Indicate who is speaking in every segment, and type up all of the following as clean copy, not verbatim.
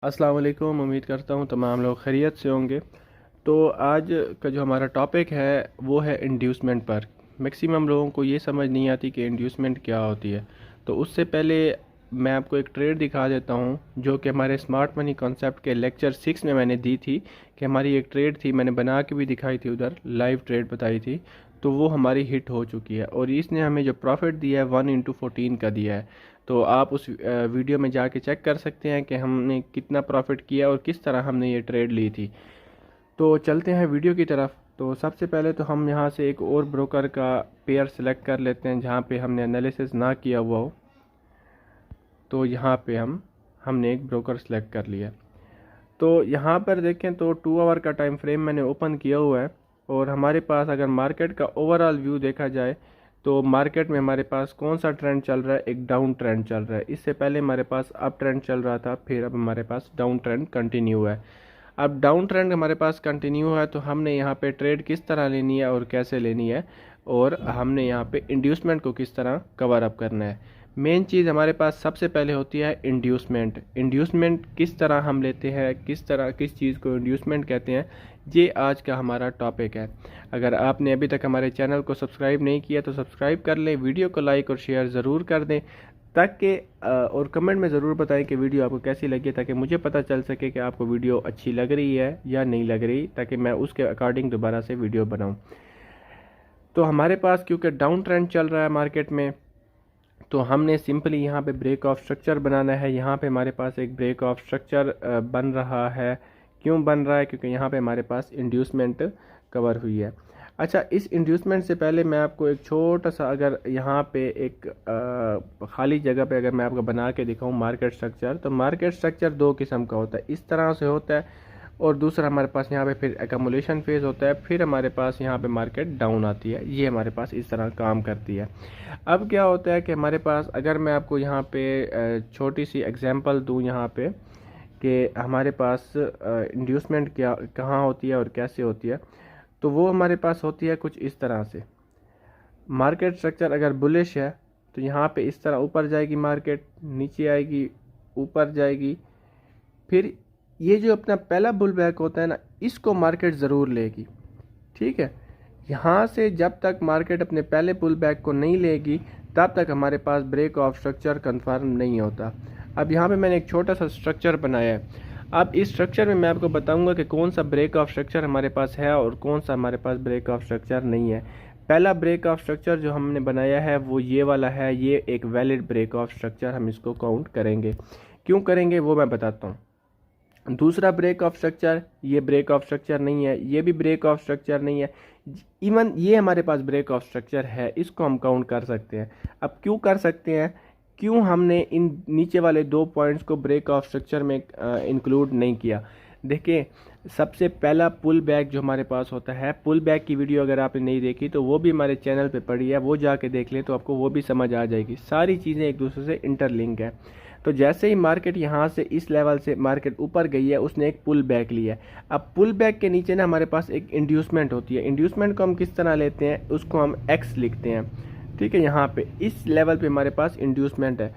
Speaker 1: अस्सलाम वालेकुम। उम्मीद करता हूँ तमाम लोग खैरियत से होंगे। तो आज का जो हमारा टॉपिक है वो है इंड्यूसमेंट पर। मैक्सिमम लोगों को ये समझ नहीं आती कि इंड्यूसमेंट क्या होती है। तो उससे पहले मैं आपको एक ट्रेड दिखा देता हूँ जो कि हमारे स्मार्ट मनी कॉन्सेप्ट के लेक्चर 6 में मैंने दी थी कि हमारी एक ट्रेड थी, मैंने बना के भी दिखाई थी, उधर लाइव ट्रेड बताई थी। तो वो हमारी हिट हो चुकी है और इसने हमें जो प्रॉफिट दिया है 1/14 का दिया है। तो आप उस वीडियो में जाके चेक कर सकते हैं कि हमने कितना प्रॉफिट किया और किस तरह हमने ये ट्रेड ली थी। तो चलते हैं वीडियो की तरफ। तो सबसे पहले तो हम यहाँ से एक और ब्रोकर का पेयर सेलेक्ट कर लेते हैं जहाँ पे हमने एनालिसिस ना किया हुआ हो। तो यहाँ पे हमने एक ब्रोकर सेलेक्ट कर लिया। तो यहाँ पर देखें तो 2 आवर का टाइम फ्रेम मैंने ओपन किया हुआ है और हमारे पास अगर मार्केट का ओवरऑल व्यू देखा जाए तो मार्केट में हमारे पास कौन सा ट्रेंड चल रहा है, एक डाउन ट्रेंड चल रहा है। इससे पहले हमारे पास अप ट्रेंड चल रहा था, फिर अब हमारे पास डाउन ट्रेंड कंटिन्यू है। अब डाउन ट्रेंड हमारे पास कंटिन्यू है तो हमने यहाँ पे ट्रेड किस तरह लेनी है और कैसे लेनी है, और हमने यहाँ पे इंड्यूसमेंट को किस तरह कवर अप करना है। मेन चीज़ हमारे पास सबसे पहले होती है इंड्यूसमेंट। इंड्यूसमेंट किस तरह हम लेते हैं, किस चीज़ को इंड्यूसमेंट कहते हैं, ये आज का हमारा टॉपिक है। अगर आपने अभी तक हमारे चैनल को सब्सक्राइब नहीं किया तो सब्सक्राइब कर लें, वीडियो को लाइक और शेयर ज़रूर कर दें ताकि और कमेंट में ज़रूर बताएं कि वीडियो आपको कैसी लगी, ताकि मुझे पता चल सके कि आपको वीडियो अच्छी लग रही है या नहीं लग रही, ताकि मैं उसके अकॉर्डिंग दोबारा से वीडियो बनाऊं। तो हमारे पास क्योंकि डाउन ट्रेंड चल रहा है मार्केट में, तो हमने सिंपली यहाँ पे ब्रेक ऑफ स्ट्रक्चर बनाना है। यहाँ पे हमारे पास एक ब्रेक ऑफ स्ट्रक्चर बन रहा है। क्यों बन रहा है? क्योंकि यहाँ पे हमारे पास इंड्यूसमेंट कवर हुई है। अच्छा, इस इंड्यूसमेंट से पहले मैं आपको एक छोटा सा, अगर यहाँ पे एक खाली जगह पे अगर मैं आपको बना के दिखाऊँ मार्केट स्ट्रक्चर, तो मार्केट स्ट्रक्चर दो किस्म का होता है। इस तरह से होता है और दूसरा हमारे पास यहाँ पे फिर एकमुलेशन फेज होता है, फिर हमारे पास यहाँ पे मार्केट डाउन आती है। ये हमारे पास इस तरह काम करती है। अब क्या होता है कि हमारे पास, अगर मैं आपको यहाँ पे छोटी सी एग्जांपल दूँ यहाँ पे कि हमारे पास इंड्यूसमेंट क्या कहाँ होती है और कैसे होती है, तो वो हमारे पास होती है कुछ इस तरह से। मार्केट स्ट्रक्चर अगर बुलिश है तो यहाँ पे इस तरह ऊपर जाएगी मार्केट, नीचे आएगी, ऊपर जाएगी, फिर ये जो अपना पहला बुल बैक होता है ना, इसको मार्केट ज़रूर लेगी। ठीक है, यहाँ से जब तक मार्केट अपने पहले पुल बैक को नहीं लेगी तब तक हमारे पास ब्रेक ऑफ स्ट्रक्चर कंफर्म नहीं होता। अब यहाँ पे मैंने एक छोटा सा स्ट्रक्चर बनाया है। अब इस स्ट्रक्चर में मैं आपको बताऊंगा कि कौन सा ब्रेक ऑफ स्ट्रक्चर हमारे पास है और कौन सा हमारे पास ब्रेक ऑफ स्ट्रक्चर नहीं है। पहला ब्रेक ऑफ स्ट्रक्चर जो हमने बनाया है वो ये वाला है। ये एक वैलिड ब्रेक ऑफ स्ट्रक्चर, हम इसको काउंट करेंगे। क्यों करेंगे वो मैं बताता हूँ। दूसरा ब्रेक ऑफ स्ट्रक्चर, ये ब्रेक ऑफ स्ट्रक्चर नहीं है, ये भी ब्रेक ऑफ स्ट्रक्चर नहीं है, इवन ये हमारे पास ब्रेक ऑफ स्ट्रक्चर है, इसको हम काउंट कर सकते हैं। अब क्यों कर सकते हैं? क्यों हमने इन नीचे वाले 2 पॉइंट्स को ब्रेक ऑफ स्ट्रक्चर में इंक्लूड नहीं किया? देखिए, सबसे पहला पुल बैक जो हमारे पास होता है, पुल बैक की वीडियो अगर आपने नहीं देखी तो वो भी हमारे चैनल पे पड़ी है, वो जाके देख लें तो आपको वो भी समझ आ जाएगी। सारी चीज़ें एक दूसरे से इंटरलिंक है। तो जैसे ही मार्केट यहाँ से इस लेवल से मार्केट ऊपर गई है, उसने एक पुल बैक लिया है। अब पुल बैक के नीचे ना हमारे पास एक इंड्यूसमेंट होती है। इंड्यूसमेंट को हम किस तरह लेते हैं, उसको हम एक्स लिखते हैं। ठीक है, यहाँ पे इस लेवल पे हमारे पास इंड्यूसमेंट है।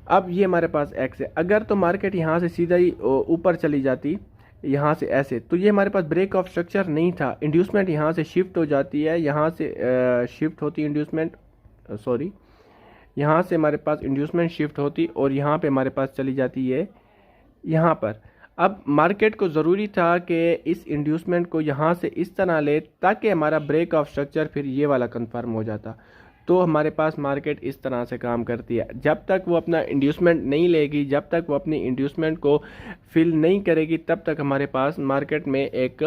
Speaker 1: अब ये हमारे पास एक्स है। अगर तो मार्केट यहाँ से सीधा ही ऊपर चली जाती, यहाँ से ऐसे, तो ये हमारे पास ब्रेक ऑफ स्ट्रक्चर नहीं था। इंड्यूसमेंट यहाँ से शिफ्ट हो जाती है, यहाँ से शिफ्ट होती इंड्यूसमेंट, सॉरी, यहाँ से हमारे पास इंड्यूसमेंट शिफ्ट होती और यहाँ पे हमारे पास चली जाती है यहाँ पर। अब मार्केट को ज़रूरी था कि इस इंड्यूसमेंट को यहाँ से इस तरह ले ताकि हमारा ब्रेक ऑफ स्ट्रक्चर फिर ये वाला कंफर्म हो जाता। तो हमारे पास मार्केट इस तरह से काम करती है। जब तक वो अपना इंड्यूसमेंट नहीं लेगी, जब तक वो अपनी इंड्यूसमेंट को फिल नहीं करेगी, तब तक हमारे पास मार्केट में एक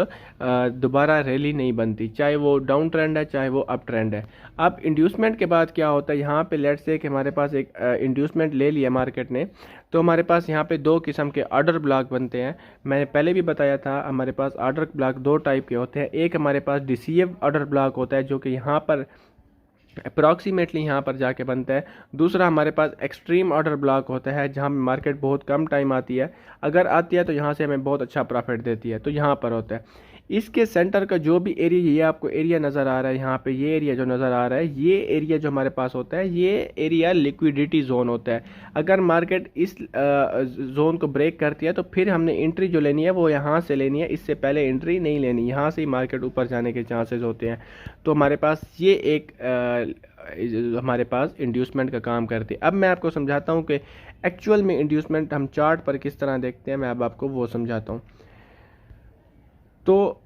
Speaker 1: दोबारा रैली नहीं बनती, चाहे वो डाउन ट्रेंड है चाहे वो अप ट्रेंड है। अब इंड्यूसमेंट के बाद क्या होता है, यहाँ पे लेट्स से कि हमारे पास एक इंड्यूसमेंट ले लिया मार्केट ने, तो हमारे पास यहाँ पे 2 किस्म के ऑर्डर ब्लॉक बनते हैं। मैंने पहले भी बताया था हमारे पास ऑर्डर ब्लॉक 2 टाइप के होते हैं। एक हमारे पास डिसीव ऑर्डर ब्लॉक होता है जो कि यहाँ पर अप्रॉक्सीमेटली यहाँ पर जाके बनता है। दूसरा हमारे पास एक्सट्रीम ऑर्डर ब्लॉक होता है जहाँ मार्केट बहुत कम टाइम आती है, अगर आती है तो यहाँ से हमें बहुत अच्छा प्रॉफिट देती है, तो यहाँ पर होता है। इसके सेंटर का जो भी एरिया, ये आपको एरिया नज़र आ रहा है यहाँ पे, ये एरिया जो नज़र आ रहा है, ये एरिया जो हमारे पास होता है, ये एरिया लिक्विडिटी जोन होता है। अगर मार्केट इस जोन को ब्रेक करती है तो फिर हमने एंट्री जो लेनी है वो यहाँ से लेनी है, इससे पहले एंट्री नहीं लेनी, यहाँ से ही मार्केट ऊपर जाने के चांसेस होते हैं। तो हमारे पास ये एक हमारे पास इंड्यूसमेंट का काम करती है। अब मैं आपको समझाता हूँ कि एक्चुअल में इंड्यूसमेंट हम चार्ट पर किस तरह देखते हैं, मैं अब आपको वो समझाता हूँ। तो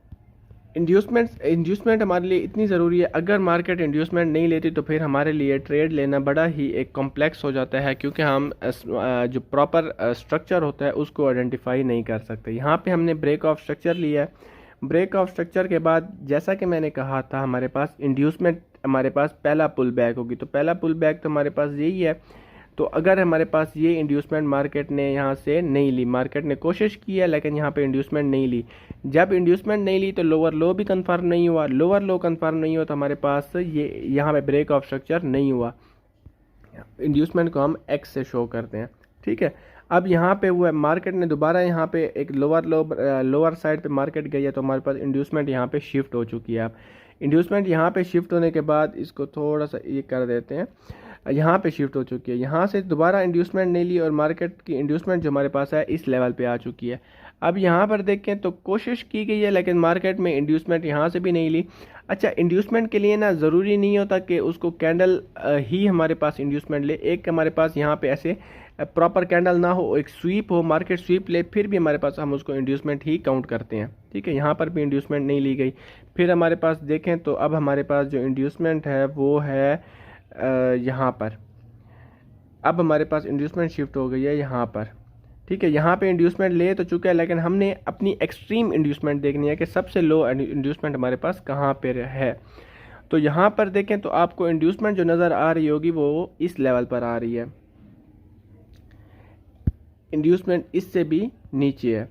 Speaker 1: इंड्यूसमेंट हमारे लिए इतनी ज़रूरी है। अगर मार्केट इंड्यूसमेंट नहीं लेती तो फिर हमारे लिए ट्रेड लेना बड़ा ही एक कॉम्प्लेक्स हो जाता है, क्योंकि हम जो प्रॉपर स्ट्रक्चर होता है उसको आइडेंटिफाई नहीं कर सकते। यहाँ पे हमने ब्रेक ऑफ स्ट्रक्चर लिया है। ब्रेक ऑफ स्ट्रक्चर के बाद जैसा कि मैंने कहा था, हमारे पास इंड्यूसमेंट, हमारे पास पहला पुल बैक होगी। तो पहला पुल बैक तो हमारे पास यही है। तो अगर हमारे पास ये इंड्यूसमेंट मार्केट ने यहाँ से नहीं ली, मार्केट ने कोशिश की है लेकिन यहाँ पे इंड्यूसमेंट नहीं ली। जब इंड्यूसमेंट नहीं ली तो लोअर लो भी कंफर्म नहीं हुआ, लोअर लो कंफर्म नहीं हुआ तो हमारे पास ये यहाँ पे ब्रेक ऑफ स्ट्रक्चर नहीं हुआ। इंड्यूसमेंट को हम एक्स से शो करते हैं, ठीक है। अब यहाँ पे हुआ, मार्केट ने दोबारा यहाँ पे एक लोअर साइड पे मार्केट गई है, तो हमारे पास इंड्यूसमेंट यहाँ पे शिफ्ट हो चुकी है। अब इंड्यूसमेंट यहाँ पे शिफ्ट होने के बाद इसको थोड़ा सा ये कर देते हैं, यहाँ पे शिफ्ट हो चुकी है। यहाँ से दोबारा इंड्यूसमेंट नहीं ली और मार्केट की इंड्यूसमेंट जो हमारे पास है इस लेवल पे आ चुकी है। अब यहाँ पर देखें तो कोशिश की गई है लेकिन मार्केट में इंड्यूसमेंट यहाँ से भी नहीं ली। अच्छा, इंड्यूसमेंट के लिए ना ज़रूरी नहीं होता कि उसको कैंडल ही हमारे पास इंड्यूसमेंट ले। एक हमारे पास यहाँ पे ऐसे प्रॉपर कैंडल ना हो, एक स्वीप हो, मार्केट स्वीप ले, फिर भी हमारे पास हम उसको इंड्यूसमेंट ही काउंट करते हैं, ठीक है। यहाँ पर भी इंड्यूसमेंट नहीं ली गई। फिर हमारे पास देखें तो अब हमारे पास जो इंड्यूसमेंट है वो है यहाँ पर। अब हमारे पास इंड्यूसमेंट शिफ्ट हो गई है यहाँ पर, ठीक है। यहाँ पे इंड्यूसमेंट ले तो चुका है लेकिन हमने अपनी एक्सट्रीम इंड्यूसमेंट देखनी है कि सबसे लो इंड्यूसमेंट हमारे पास कहाँ पर है। तो यहाँ पर देखें तो आपको इंड्यूसमेंट जो नज़र आ रही होगी वो इस लेवल पर आ रही है। इंड्यूसमेंट इससे भी नीचे है।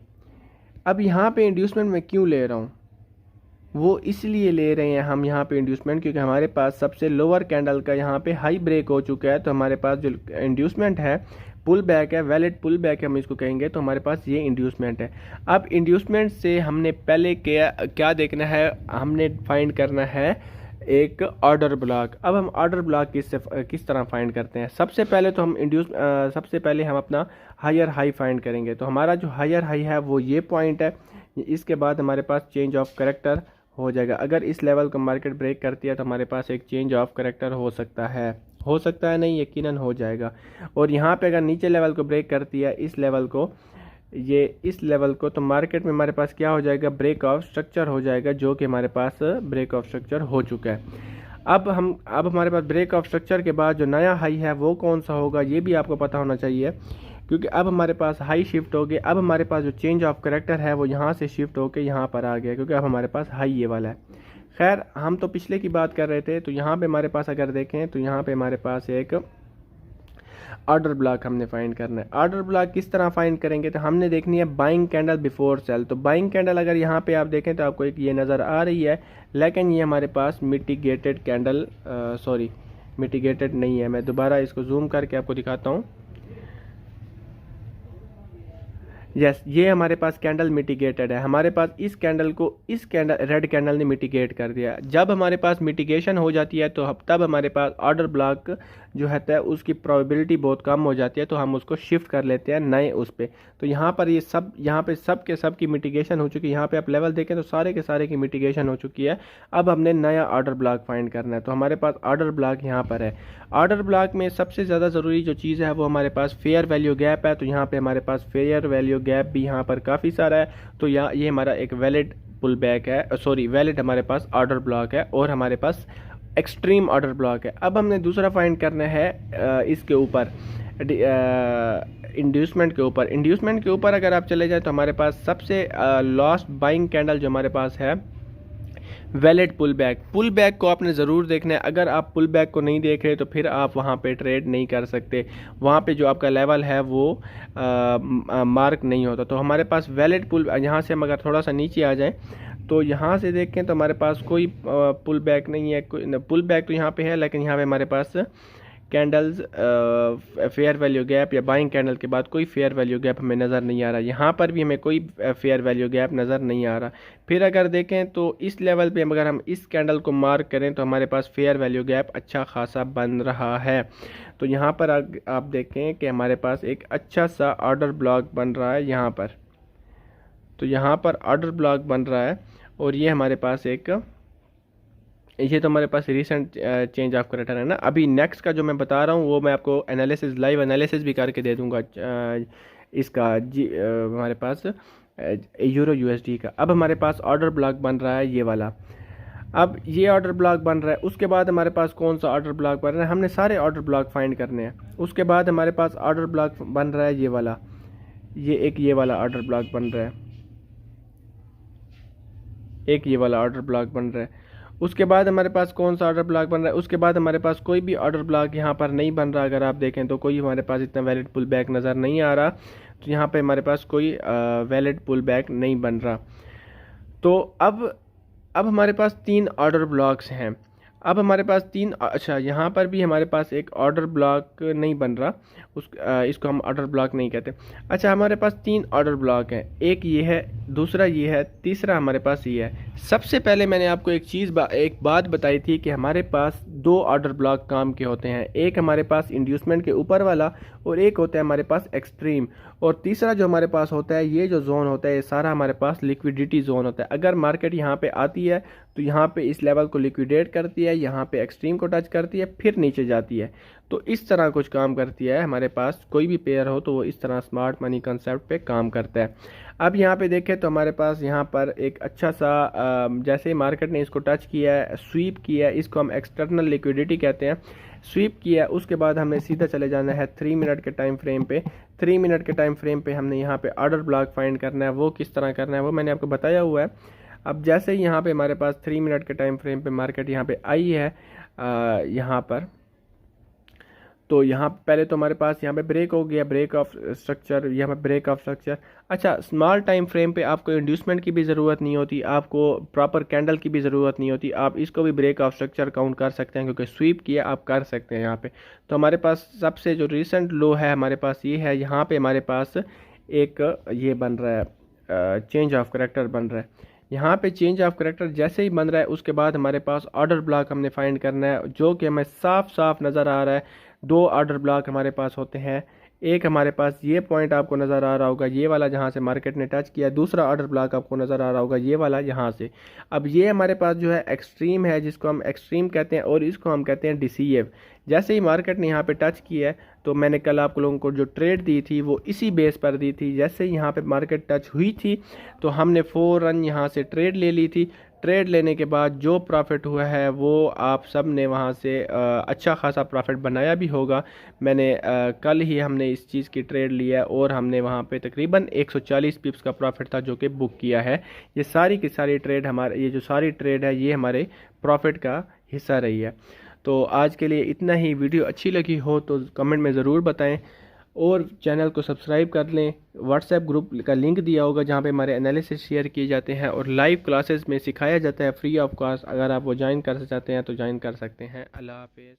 Speaker 1: अब यहाँ पे इंड्यूसमेंट मैं क्यों ले रहा हूँ, वो इसलिए ले रहे हैं हम यहाँ पे इंड्यूसमेंट क्योंकि हमारे पास सबसे लोअर कैंडल का यहाँ पे हाई ब्रेक हो चुका है। तो हमारे पास जो इंड्यूसमेंट है, पुल बैक है, वैलिड पुल बैक है हम इसको कहेंगे, तो हमारे पास ये इंड्यूसमेंट है। अब इंड्यूसमेंट से हमने पहले क्या देखना है, हमने फाइंड करना है एक ऑर्डर ब्लॉक। अब हम ऑर्डर ब्लॉक किस तरह फाइंड करते हैं। सबसे पहले तो हम सबसे पहले हम अपना हायर हाई फाइंड करेंगे। तो हमारा जो हायर हाई है वो ये पॉइंट है। इसके बाद हमारे पास चेंज ऑफ कैरेक्टर हो जाएगा। अगर इस लेवल को मार्केट ब्रेक करती है तो हमारे पास एक चेंज ऑफ कैरेक्टर हो सकता है नहीं, यकीनन हो जाएगा। और यहाँ पे अगर नीचे लेवल को ब्रेक करती है, इस लेवल को, तो मार्केट में हमारे पास क्या हो जाएगा, ब्रेक ऑफ स्ट्रक्चर हो जाएगा, जो कि हमारे पास ब्रेक ऑफ स्ट्रक्चर हो चुका है। अब हमारे पास ब्रेक ऑफ स्ट्रक्चर के बाद जो नया हाई है वो कौन सा होगा, ये भी आपको पता होना चाहिए, क्योंकि अब हमारे पास हाई शिफ्ट हो गए। अब हमारे पास जो चेंज ऑफ कैरेक्टर है वो यहाँ से शिफ्ट होकर यहाँ पर आ गया, क्योंकि अब हमारे पास हाई ये वाला है। खैर, हम तो पिछले की बात कर रहे थे। तो यहाँ पे हमारे पास अगर देखें तो यहाँ पे हमारे पास एक ऑर्डर ब्लॉक हमने फाइंड करना है। ऑर्डर ब्लॉक किस तरह फाइंड करेंगे, तो हमने देखनी है बाइंग कैंडल बिफोर सेल। तो बाइंग कैंडल अगर यहाँ पे आप देखें तो आपको एक ये नज़र आ रही है, लेकिन ये हमारे पास मिटिगेटेड कैंडल, मिटिगेटेड नहीं है। मैं दोबारा इसको जूम करके आपको दिखाता हूँ। यस, ये हमारे पास कैंडल मिटिगेटेड है। हमारे पास इस कैंडल रेड कैंडल ने मिटिगेट कर दिया। जब हमारे पास मिटिगेशन हो जाती है तो तब हमारे पास ऑर्डर ब्लॉक जो है उसकी प्रोबेबिलिटी बहुत कम हो जाती है, तो हम उसको शिफ्ट कर लेते हैं नए उस पर। तो यहाँ पर यहाँ पे सब की मिटिगेशन हो चुकी है। यहाँ पे आप लेवल देखें तो सारे के सारे की मिटिगेशन हो चुकी है। अब हमने नया ऑर्डर ब्लॉक फाइंड करना है। तो हमारे पास ऑर्डर ब्लॉक यहाँ पर है। ऑर्डर ब्लॉक में सबसे ज़्यादा ज़रूरी जो चीज़ है वो हमारे पास फेयर वैल्यू गैप है। तो यहाँ पे हमारे पास फेयर वैल्यू गैप भी यहाँ पर काफ़ी सारा है। तो ये हमारा एक वैलिड पुल बैक है, वैलिड हमारे पास ऑर्डर ब्लॉक है, और हमारे पास एक्सट्रीम ऑर्डर ब्लॉक है। अब हमने दूसरा फाइंड करना है इसके ऊपर, इंड्यूसमेंट के ऊपर अगर आप चले जाएं तो हमारे पास सबसे लास्ट बाइंग कैंडल जो हमारे पास है, वैलिड पुल बैक को आपने ज़रूर देखना है। अगर आप पुल बैक को नहीं देख रहे तो फिर आप वहाँ पे ट्रेड नहीं कर सकते। वहाँ पे जो आपका लेवल है वो मार्क नहीं होता। तो हमारे पास वैलिड पुल, यहाँ से हम अगर थोड़ा सा नीचे आ जाएं तो यहाँ से देखें तो हमारे पास कोई पुल बैक नहीं है। पुल बैक तो यहाँ पे है, लेकिन यहाँ पे हमारे पास कैंडल्स फेयर वैल्यू गैप या बाइंग कैंडल के बाद कोई फेयर वैल्यू गैप हमें नज़र नहीं आ रहा। यहाँ पर भी हमें कोई फेयर वैल्यू गैप नज़र नहीं आ रहा। फिर अगर देखें तो इस लेवल पे अगर हम इस कैंडल को मार्क करें तो हमारे पास फेयर वैल्यू गैप अच्छा खासा बन रहा है। तो यहाँ पर आप देखें कि हमारे पास एक अच्छा सा ऑर्डर ब्लॉक बन रहा है यहाँ पर। तो यहाँ पर ऑर्डर ब्लॉक बन रहा है और ये हमारे पास ये तो हमारे पास रिसेंट चेंज ऑफ करेक्टर है ना। अभी नेक्स्ट का जो मैं बता रहा हूँ वो मैं आपको एनालिसिस लाइव एनालिसिस भी करके दे दूँगा इसका हमारे पास यूरो यूएसडी का। अब हमारे पास ऑर्डर ब्लॉक बन रहा है ये वाला। अब ये ऑर्डर ब्लॉक बन रहा है, उसके बाद हमारे पास कौन सा ऑर्डर ब्लॉक बन रहा है, हमने सारे ऑर्डर ब्लॉक फाइंड करने हैं। उसके बाद हमारे पास ऑर्डर ब्लॉक बन रहा है ये वाला, ये वाला ऑर्डर ब्लॉक बन रहा है, ये वाला ऑर्डर ब्लॉक बन रहा है। उसके बाद हमारे पास कौन सा ऑर्डर ब्लॉक बन रहा है, उसके बाद हमारे पास कोई भी ऑर्डर ब्लॉक यहाँ पर नहीं बन रहा। अगर आप देखें तो कोई हमारे पास इतना वैलिड पुल बैक नज़र नहीं आ रहा। तो यहाँ पे हमारे पास कोई वैलिड पुल बैक नहीं बन रहा। तो अब हमारे पास 3 ऑर्डर ब्लॉक्स हैं। अब हमारे पास अच्छा यहाँ पर भी हमारे पास एक ऑर्डर ब्लॉक नहीं बन रहा, इसको हम ऑर्डर ब्लॉक नहीं कहते। अच्छा, हमारे पास 3 ऑर्डर ब्लॉक हैं, एक ये है, दूसरा ये है, तीसरा हमारे पास ये है। सबसे पहले मैंने आपको एक बात बताई थी कि हमारे पास 2 ऑर्डर ब्लॉक काम के होते हैं। एक हमारे पास इंड्यूसमेंट के ऊपर वाला और एक होता है हमारे पास एक्सट्रीम। और तीसरा जो हमारे पास होता है, ये जो जोन होता है, ये सारा हमारे पास लिक्विडिटी जोन होता है। अगर मार्केट यहाँ पे आती है तो यहाँ पे इस लेवल को लिक्विडेट करती है, यहाँ पे एक्सट्रीम को टच करती है, फिर नीचे जाती है। तो इस तरह कुछ काम करती है। हमारे पास कोई भी पेयर हो तो वो इस तरह स्मार्ट मनी कंसेप्ट पे काम करता है। अब यहाँ पे देखें तो हमारे पास यहाँ पर एक अच्छा सा जैसे मार्केट ने इसको टच किया है, स्वीप किया है, इसको हम एक्सटर्नल लिक्विडिटी कहते हैं। स्वीप किया है, उसके बाद हमें सीधा चले जाना है 3 मिनट के टाइम फ्रेम पे। 3 मिनट के टाइम फ्रेम पे हमने यहाँ पे ऑर्डर ब्लॉक फाइंड करना है। वो किस तरह करना है वो मैंने आपको बताया हुआ है। अब जैसे ही यहाँ पे हमारे पास 3 मिनट के टाइम फ्रेम पे मार्केट यहाँ पे आई है यहाँ पर, तो यहाँ पहले तो हमारे पास यहाँ पे ब्रेक हो गया, ब्रेक ऑफ स्ट्रक्चर, यहाँ पे ब्रेक ऑफ स्ट्रक्चर। अच्छा, स्मॉल टाइम फ्रेम पे आपको इंड्यूसमेंट की भी ज़रूरत नहीं होती, आपको प्रॉपर कैंडल की भी ज़रूरत नहीं होती, आप इसको भी ब्रेक ऑफ स्ट्रक्चर काउंट कर सकते हैं, क्योंकि स्वीप किया आप कर सकते हैं यहाँ पे। तो हमारे पास सबसे जो रिसेंट लो है हमारे पास ये है, यहाँ पे हमारे पास एक ये बन रहा है, चेंज ऑफ करेक्टर बन रहा है। यहाँ पे चेंज ऑफ करेक्टर जैसे ही बन रहा है उसके बाद हमारे पास ऑर्डर ब्लॉक हमने फाइंड करना है, जो कि हमें साफ साफ नज़र आ रहा है। 2 ऑर्डर ब्लॉक हमारे पास होते हैं। एक हमारे पास ये पॉइंट आपको नज़र आ रहा होगा, ये वाला जहाँ से मार्केट ने टच किया। दूसरा ऑर्डर ब्लॉक आपको नज़र आ रहा होगा ये वाला यहाँ से। अब ये हमारे पास जो है एक्सट्रीम है, जिसको हम एक्सट्रीम कहते हैं, और इसको हम कहते हैं DCF। जैसे ही मार्केट ने यहाँ पे टच किया है, तो मैंने कल आप लोगों को जो ट्रेड दी थी वो इसी बेस पर दी थी। जैसे ही यहाँ पे मार्केट टच हुई थी तो हमने फ़ौरन यहाँ से ट्रेड ले ली थी। ट्रेड लेने के बाद जो प्रॉफिट हुआ है वो आप सब ने वहाँ से अच्छा खासा प्रॉफिट बनाया भी होगा। मैंने कल ही हमने इस चीज़ की ट्रेड लिया और हमने वहाँ पे तकरीबन 140 पिप्स का प्रॉफिट था जो कि बुक किया है। ये सारी की सारी ट्रेड हमारे, ये जो सारी ट्रेड है ये हमारे प्रॉफिट का हिस्सा रही है। तो आज के लिए इतना ही। वीडियो अच्छी लगी हो तो कमेंट में ज़रूर बताएं और चैनल को सब्सक्राइब कर लें। व्हाट्सएप ग्रुप का लिंक दिया होगा जहां पे हमारे एनालिसिस शेयर किए जाते हैं और लाइव क्लासेस में सिखाया जाता है फ्री ऑफ कॉस्ट। अगर आप वो ज्वाइन कर चाहते हैं तो ज्वाइन कर सकते हैं। अल्लाह हाफिज़।